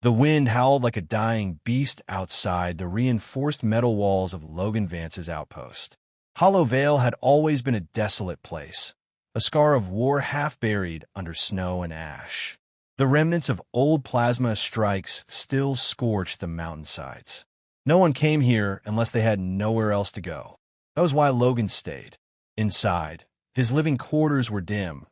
The wind howled like a dying beast outside the reinforced metal walls of Logan Vance's outpost. Hollow Vale had always been a desolate place, a scar of war half buried under snow and ash. The remnants of old plasma strikes still scorched the mountainsides. No one came here unless they had nowhere else to go. That was why Logan stayed. Inside, his living quarters were dim,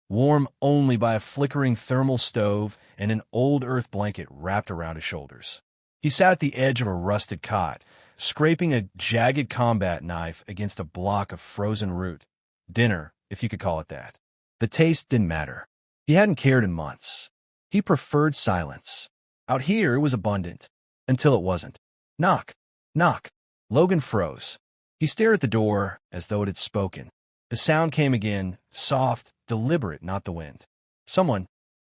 warm only by a flickering thermal stove and an old earth blanket wrapped around his shoulders. He sat at the edge of a rusted cot, scraping a jagged combat knife against a block of frozen root. Dinner, if you could call it that. The taste didn't matter. He hadn't cared in months. He preferred silence. Out here, it was abundant. Until it wasn't. Knock. Knock. Logan froze. He stared at the door as though it had spoken. The sound came again, soft, deliberate, not the wind.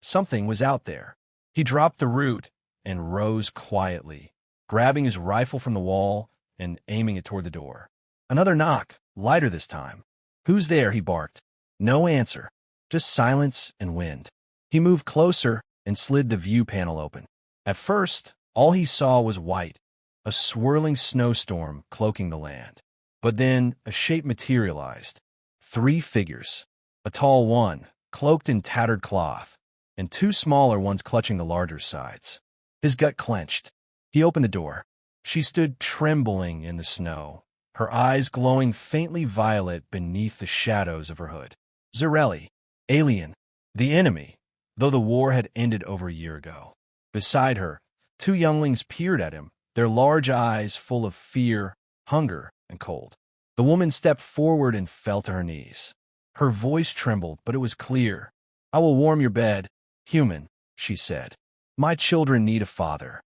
Something was out there. He dropped the root and rose quietly, grabbing his rifle from the wall and aiming it toward the door. Another knock, lighter this time. "Who's there?" he barked. No answer, just silence and wind. He moved closer and slid the view panel open. At first, all he saw was white, a swirling snowstorm cloaking the land. But then a shape materialized. 3 figures. A tall one, cloaked in tattered cloth, and 2 smaller ones clutching the larger sides. His gut clenched. He opened the door. She stood trembling in the snow, her eyes glowing faintly violet beneath the shadows of her hood. Zarelli, alien, the enemy, though the war had ended over a year ago. Beside her, 2 younglings peered at him, their large eyes full of fear, hunger, and cold. The woman stepped forward and fell to her knees. Her voice trembled, but it was clear. "I will warm your bed, human," she said. "My children need a father."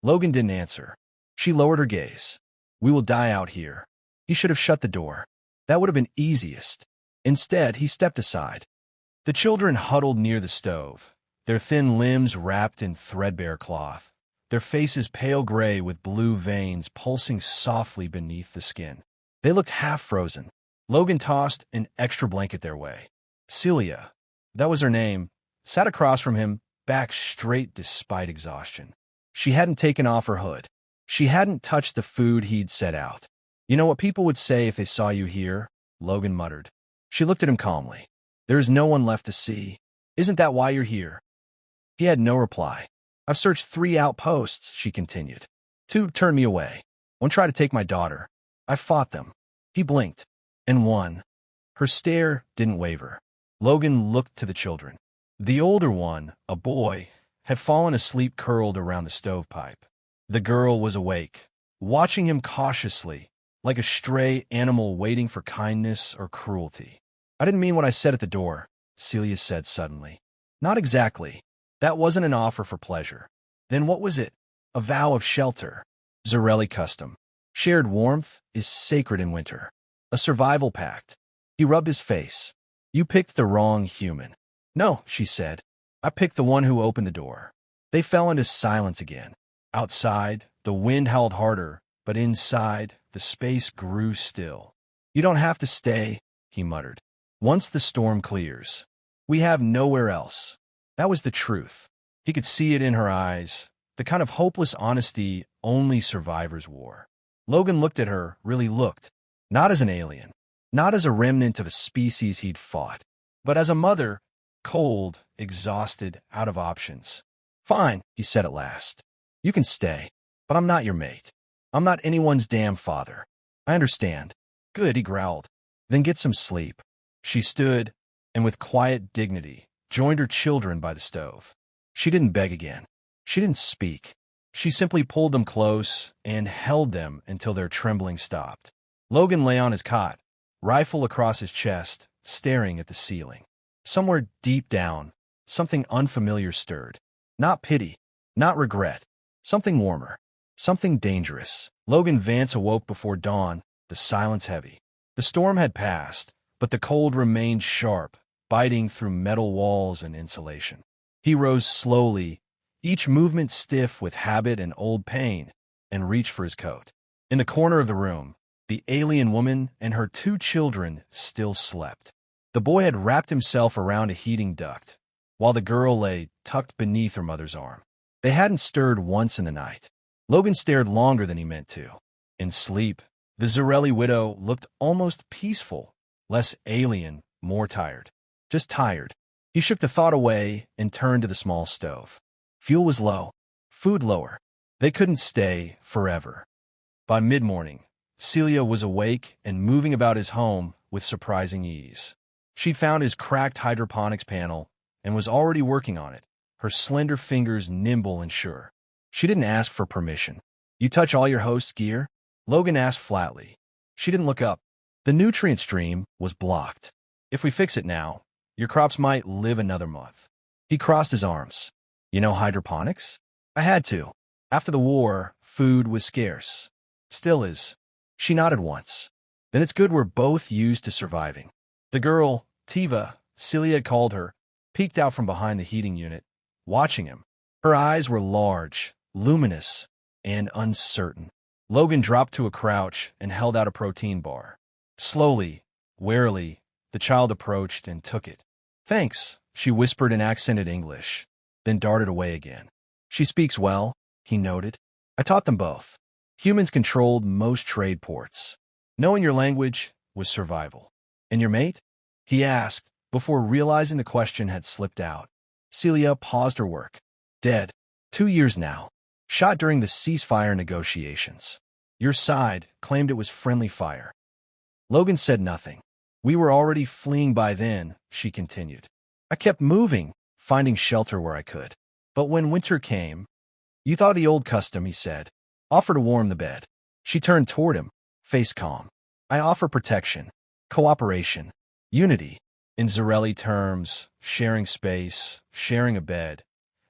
Logan didn't answer. She lowered her gaze. "We will die out here." He should have shut the door. That would have been easiest. Instead, he stepped aside. The children huddled near the stove, their thin limbs wrapped in threadbare cloth, their faces pale gray with blue veins pulsing softly beneath the skin. They looked half-frozen. Logan tossed an extra blanket their way. Celia, that was her name, sat across from him, back straight despite exhaustion. She hadn't taken off her hood. She hadn't touched the food he'd set out. "You know what people would say if they saw you here?" Logan muttered. She looked at him calmly. "There is no one left to see. Isn't that why you're here?" He had no reply. "I've searched 3 outposts," she continued. 2 turned me away. 1 tried to take my daughter. I fought them." He blinked. "And 1. Her stare didn't waver. Logan looked to the children. The older one, a boy, had fallen asleep curled around the stovepipe. The girl was awake, watching him cautiously, like a stray animal waiting for kindness or cruelty. "I didn't mean what I said at the door," Celia said suddenly. "Not exactly. That wasn't an offer for pleasure." "Then what was it?" "A vow of shelter. Zarelli custom. Shared warmth is sacred in winter. A survival pact." He rubbed his face. "You picked the wrong human." "No," she said. "I picked the one who opened the door." They fell into silence again. Outside, the wind howled harder, but inside, the space grew still. "You don't have to stay," he muttered. "Once the storm clears. We have nowhere else." That was the truth. He could see it in her eyes, the kind of hopeless honesty only survivors wore. Logan looked at her, really looked, not as an alien, not as a remnant of a species he'd fought, but as a mother, cold, exhausted, out of options. "Fine," he said at last. "You can stay, but I'm not your mate. I'm not anyone's damn father. I understand." "Good," he growled. "Then get some sleep." She stood, and with quiet dignity, joined her children by the stove. She didn't beg again. She didn't speak. She simply pulled them close and held them until their trembling stopped. Logan lay on his cot, rifle across his chest, staring at the ceiling. Somewhere deep down, something unfamiliar stirred. Not pity, not regret. Something warmer. Something dangerous. Logan Vance awoke before dawn, the silence heavy. The storm had passed, but the cold remained sharp, biting through metal walls and insulation. He rose slowly, each movement stiff with habit and old pain, and reached for his coat. In the corner of the room, the alien woman and her 2 children still slept. The boy had wrapped himself around a heating duct, while the girl lay tucked beneath her mother's arm. They hadn't stirred once in the night. Logan stared longer than he meant to. In sleep, the Zarelli widow looked almost peaceful, less alien, more tired. Just tired. He shook the thought away and turned to the small stove. Fuel was low, food lower. They couldn't stay forever. By mid-morning, Celia was awake and moving about his home with surprising ease. She'd found his cracked hydroponics panel and was already working on it, her slender fingers nimble and sure. She didn't ask for permission. "You touch all your host's gear?" Logan asked flatly. She didn't look up. The nutrient stream was blocked. "If we fix it now, your crops might live another month." He crossed his arms. "You know hydroponics?" "I had to. After the war, food was scarce. Still is." She nodded once. "Then it's good we're both used to surviving." The girl, Tiva, Celia had called her, peeked out from behind the heating unit, watching him. Her eyes were large, luminous, and uncertain. Logan dropped to a crouch and held out a protein bar. Slowly, warily, the child approached and took it. "Thanks," she whispered in accented English, then darted away again. "She speaks well," he noted. "I taught them both." Humans controlled most trade ports. Knowing your language was survival. "And your mate?" he asked, before realizing the question had slipped out. Celia paused her work. "Dead. 2 years now. Shot during the ceasefire negotiations. Your side claimed it was friendly fire." Logan said nothing. "We were already fleeing by then," she continued. "I kept moving, finding shelter where I could. But when winter came—" "You thought of the old custom," he said. "Offer to warm the bed." She turned toward him, face calm. "I offer protection, cooperation, unity. In Zarelli terms, sharing space, sharing a bed,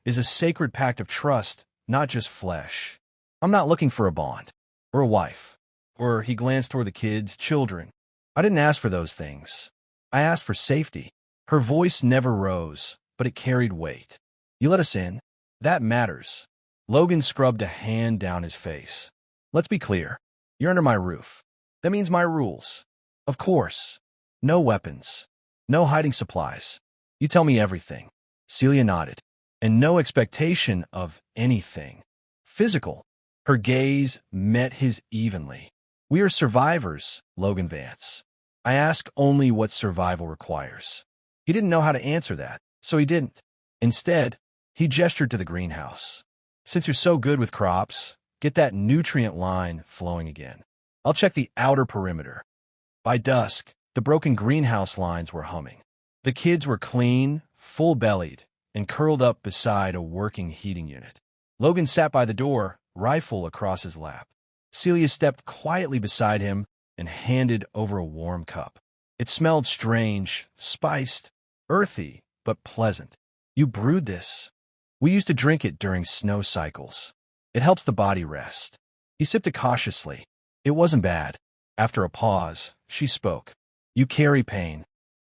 is a sacred pact of trust, not just flesh. I'm not looking for a bond, or a wife, or," he glanced toward the kids, "children. I didn't ask for those things. I asked for safety." Her voice never rose, but it carried weight. "You let us in. That matters." Logan scrubbed a hand down his face. "Let's be clear. You're under my roof. That means my rules. Of course. No weapons. No hiding supplies. You tell me everything." Celia nodded. "And no expectation of anything physical." Her gaze met his evenly. "We are survivors, Logan Vance. I ask only what survival requires." He didn't know how to answer that, so he didn't. Instead, he gestured to the greenhouse. "Since you're so good with crops, get that nutrient line flowing again. I'll check the outer perimeter." By dusk, the broken greenhouse lines were humming. The kids were clean, full-bellied, and curled up beside a working heating unit. Logan sat by the door, rifle across his lap. Celia stepped quietly beside him and handed over a warm cup. It smelled strange, spiced, earthy, but pleasant. "You brewed this." "We used to drink it during snow cycles. It helps the body rest." He sipped it cautiously. It wasn't bad. After a pause, she spoke. "You carry pain."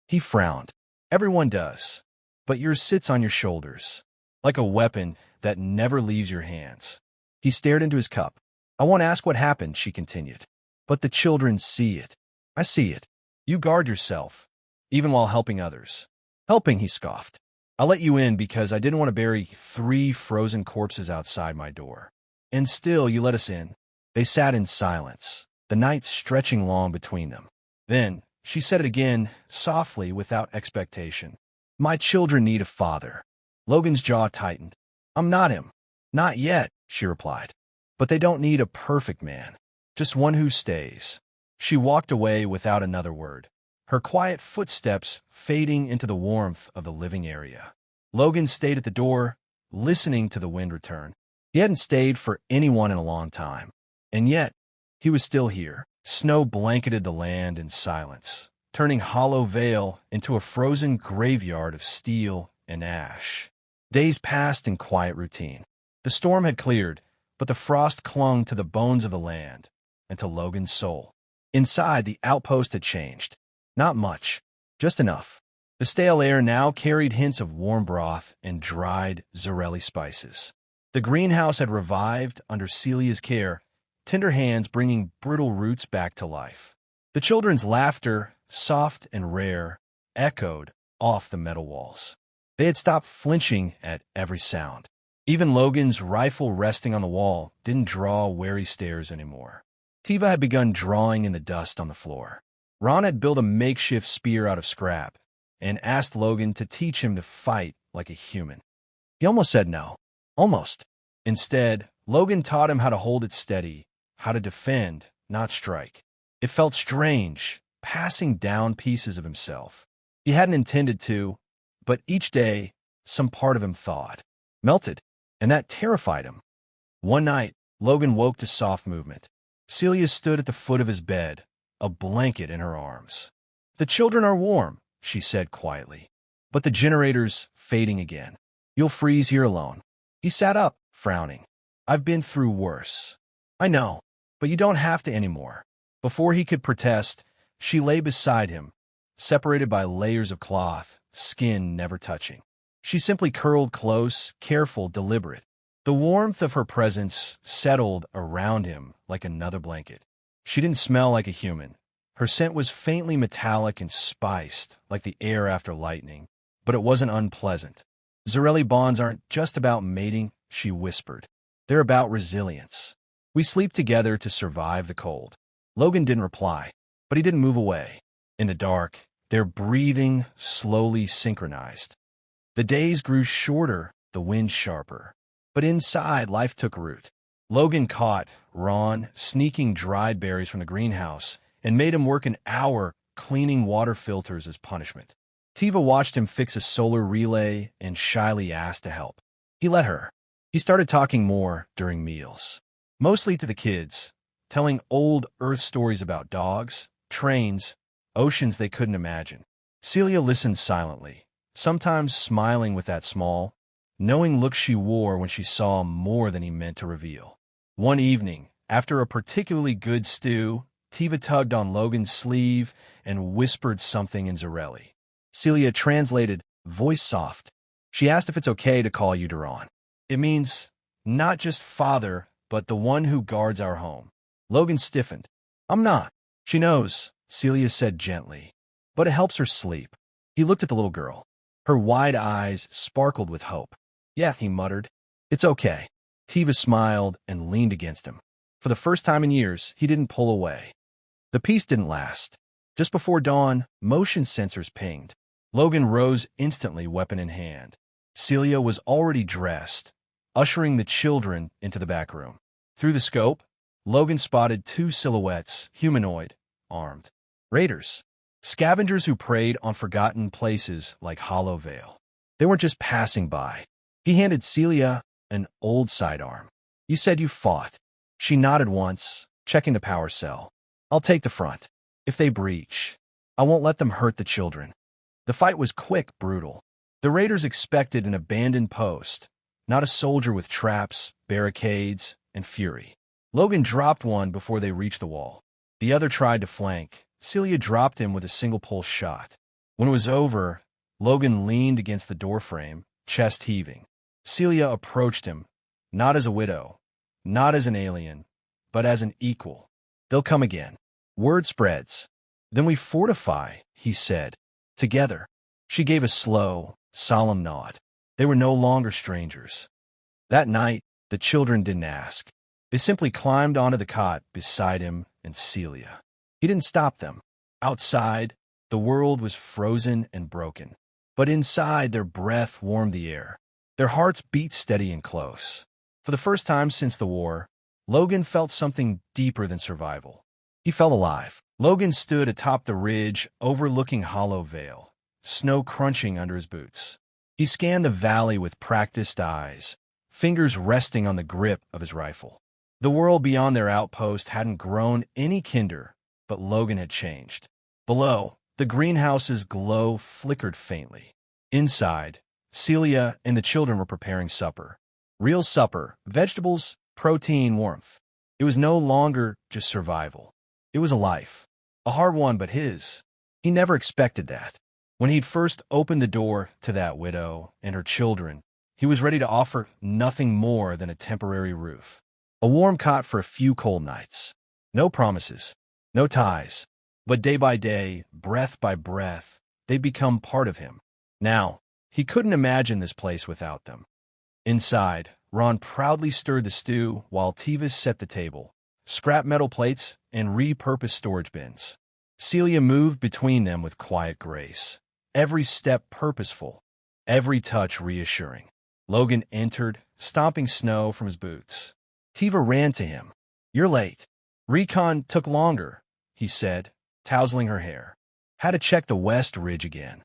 He frowned. "Everyone does. But yours sits on your shoulders, like a weapon that never leaves your hands." He stared into his cup. "I won't ask what happened," she continued. "But the children see it. I see it. You guard yourself, even while helping others." "Helping," he scoffed. "I let you in because I didn't want to bury 3 frozen corpses outside my door. And still you let us in." They sat in silence, the night stretching long between them. Then she said it again, softly, without expectation. "My children need a father." Logan's jaw tightened. "I'm not him." "Not yet," she replied. "But they don't need a perfect man, just one who stays." She walked away without another word, her quiet footsteps fading into the warmth of the living area. Logan stayed at the door, listening to the wind return. He hadn't stayed for anyone in a long time. And yet, he was still here. Snow blanketed the land in silence, turning Hollow Vale into a frozen graveyard of steel and ash. Days passed in quiet routine. The storm had cleared, but the frost clung to the bones of the land and to Logan's soul. Inside, the outpost had changed. Not much, just enough. The stale air now carried hints of warm broth and dried Zarelli spices. The greenhouse had revived under Celia's care, tender hands bringing brittle roots back to life. The children's laughter, soft and rare, echoed off the metal walls. They had stopped flinching at every sound. Even Logan's rifle resting on the wall didn't draw wary stares anymore. Tiva had begun drawing in the dust on the floor. Ron had built a makeshift spear out of scrap and asked Logan to teach him to fight like a human. He almost said no. Almost. Instead, Logan taught him how to hold it steady, how to defend, not strike. It felt strange, passing down pieces of himself. He hadn't intended to, but each day, some part of him thawed, melted, and that terrified him. One night, Logan woke to soft movement. Celia stood at the foot of his bed, a blanket in her arms. "The children are warm," she said quietly. "But the generator's fading again. You'll freeze here alone." He sat up, frowning. "I've been through worse." "I know, but you don't have to anymore." Before he could protest, she lay beside him, separated by layers of cloth, skin never touching. She simply curled close, careful, deliberate. The warmth of her presence settled around him like another blanket. She didn't smell like a human. Her scent was faintly metallic and spiced, like the air after lightning, but it wasn't unpleasant. "Zarelli bonds aren't just about mating," she whispered. "They're about resilience. We sleep together to survive the cold." Logan didn't reply, but he didn't move away. In the dark, their breathing slowly synchronized. The days grew shorter, the wind sharper. But inside, life took root. Logan caught Ron sneaking dried berries from the greenhouse and made him work an hour cleaning water filters as punishment. Tiva watched him fix a solar relay and shyly asked to help. He let her. He started talking more during meals, mostly to the kids, telling old Earth stories about dogs, trains, oceans they couldn't imagine. Celia listened silently, sometimes smiling with that small, knowing look she wore when she saw more than he meant to reveal. One evening, after a particularly good stew, Tiva tugged on Logan's sleeve and whispered something in Zarelli. Celia translated, voice soft. She asked if it's okay to call you Duran. "It means not just father, but the one who guards our home." Logan stiffened. "I'm not." "She knows," Celia said gently, "but it helps her sleep." He looked at the little girl. Her wide eyes sparkled with hope. "Yeah," he muttered. "It's okay." Tiva smiled and leaned against him. For the first time in years, he didn't pull away. The peace didn't last. Just before dawn, motion sensors pinged. Logan rose instantly, weapon in hand. Celia was already dressed, ushering the children into the back room. Through the scope, Logan spotted two silhouettes, humanoid, armed. Raiders. Scavengers who preyed on forgotten places like Hollow Vale. They weren't just passing by. He handed Celia an old sidearm. "You said you fought." She nodded once, checking the power cell. "I'll take the front. If they breach, I won't let them hurt the children." The fight was quick, brutal. The raiders expected an abandoned post, not a soldier with traps, barricades, and fury. Logan dropped one before they reached the wall. The other tried to flank. Celia dropped him with a single pulse shot. When it was over, Logan leaned against the doorframe, chest heaving. Celia approached him, not as a widow, not as an alien, but as an equal. "They'll come again." Word spreads. "Then we fortify," he said. "Together." She gave a slow, solemn nod. They were no longer strangers. That night, the children didn't ask. They simply climbed onto the cot beside him and Celia. He didn't stop them. Outside, the world was frozen and broken. But inside, their breath warmed the air. Their hearts beat steady and close. For the first time since the war, Logan felt something deeper than survival. He felt alive. Logan stood atop the ridge overlooking Hollow Vale, snow crunching under his boots. He scanned the valley with practiced eyes, fingers resting on the grip of his rifle. The world beyond their outpost hadn't grown any kinder, but Logan had changed. Below, the greenhouse's glow flickered faintly. Inside, Celia and the children were preparing supper. Real supper, vegetables, protein, warmth. It was no longer just survival. It was a life. A hard one, but his. He never expected that. When he'd first opened the door to that widow and her children, he was ready to offer nothing more than a temporary roof. A warm cot for a few cold nights. No promises, no ties. But day by day, breath by breath, they'd become part of him. Now, he couldn't imagine this place without them. Inside, Ron proudly stirred the stew while Tiva set the table, scrap metal plates, and repurposed storage bins. Celia moved between them with quiet grace, every step purposeful, every touch reassuring. Logan entered, stomping snow from his boots. Tiva ran to him. "You're late." "Recon took longer," he said, tousling her hair. "Had to check the West Ridge again."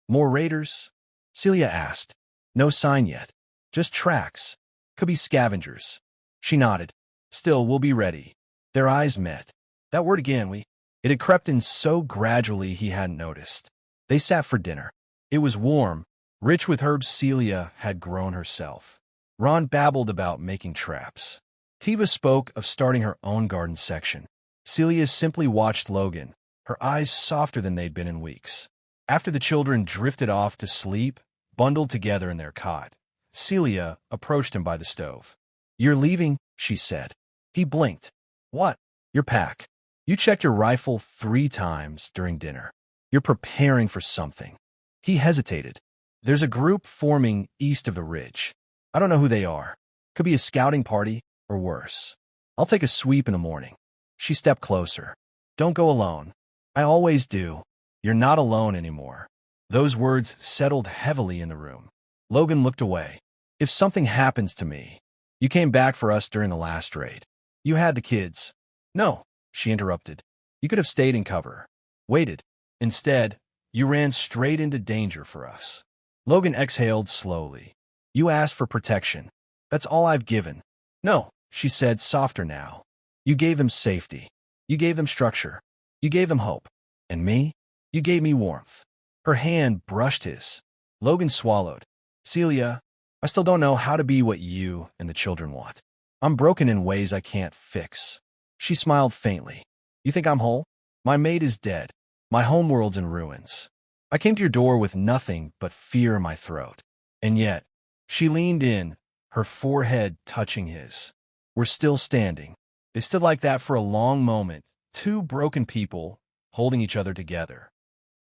"More raiders?" Celia asked. "No sign yet. Just tracks. Could be scavengers." She nodded. "Still, we'll be ready." Their eyes met. That word again, we. It had crept in so gradually he hadn't noticed. They sat for dinner. It was warm, rich with herbs Celia had grown herself. Ron babbled about making traps. Tiva spoke of starting her own garden section. Celia simply watched Logan, her eyes softer than they'd been in weeks. After the children drifted off to sleep, bundled together in their cot, Celia approached him by the stove. "You're leaving," she said. He blinked. "What?" "Your pack. You checked your rifle 3 times during dinner. You're preparing for something." He hesitated. "There's a group forming east of the ridge. I don't know who they are. Could be a scouting party, or worse. I'll take a sweep in the morning." She stepped closer. "Don't go alone." "I always do." "You're not alone anymore." Those words settled heavily in the room. Logan looked away. "If something happens to me..." "You came back for us during the last raid. You had the kids." "No," she interrupted. "You could have stayed in cover. Waited. Instead, you ran straight into danger for us." Logan exhaled slowly. "You asked for protection. That's all I've given." "No," she said, softer now. "You gave them safety. You gave them structure. You gave them hope. And me? You gave me warmth." Her hand brushed his. Logan swallowed. "Celia, I still don't know how to be what you and the children want. I'm broken in ways I can't fix." She smiled faintly. "You think I'm whole? My mate is dead. My homeworld's in ruins. I came to your door with nothing but fear in my throat. And yet," she leaned in, her forehead touching his. "We're still standing." They stood like that for a long moment, 2 broken people holding each other together.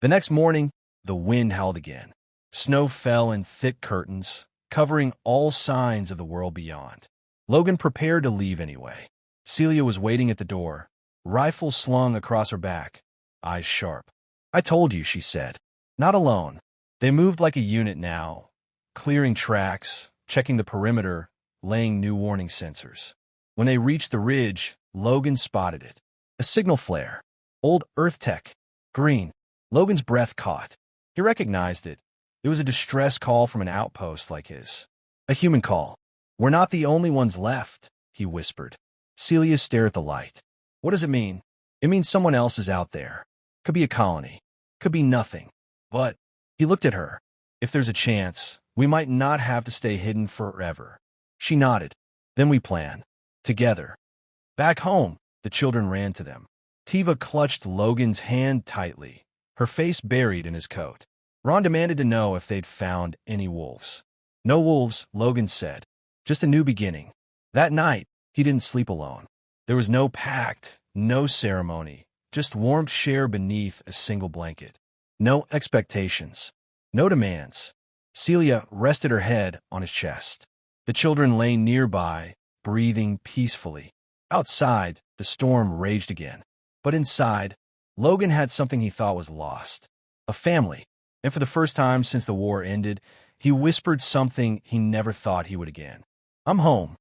The next morning, the wind howled again. Snow fell in thick curtains, covering all signs of the world beyond. Logan prepared to leave anyway. Celia was waiting at the door, rifle slung across her back, eyes sharp. "I told you," she said. "Not alone." They moved like a unit now, clearing tracks, checking the perimeter, laying new warning sensors. When they reached the ridge, Logan spotted it. A signal flare. Old Earth tech. Green. Logan's breath caught. He recognized it. It was a distress call from an outpost like his. A human call. "We're not the only ones left," he whispered. Celia stared at the light. "What does it mean?" "It means someone else is out there. Could be a colony. Could be nothing. But," he looked at her, "if there's a chance, we might not have to stay hidden forever." She nodded. "Then we plan. Together." Back home, the children ran to them. Tiva clutched Logan's hand tightly, her face buried in his coat. Ron demanded to know if they'd found any wolves. "No wolves," Logan said. "Just a new beginning." That night, he didn't sleep alone. There was no pact, no ceremony, just warmth shared beneath a single blanket. No expectations, no demands. Celia rested her head on his chest. The children lay nearby, breathing peacefully. Outside, the storm raged again. But inside, Logan had something he thought was lost. A family. And for the first time since the war ended, he whispered something he never thought he would again. "I'm home."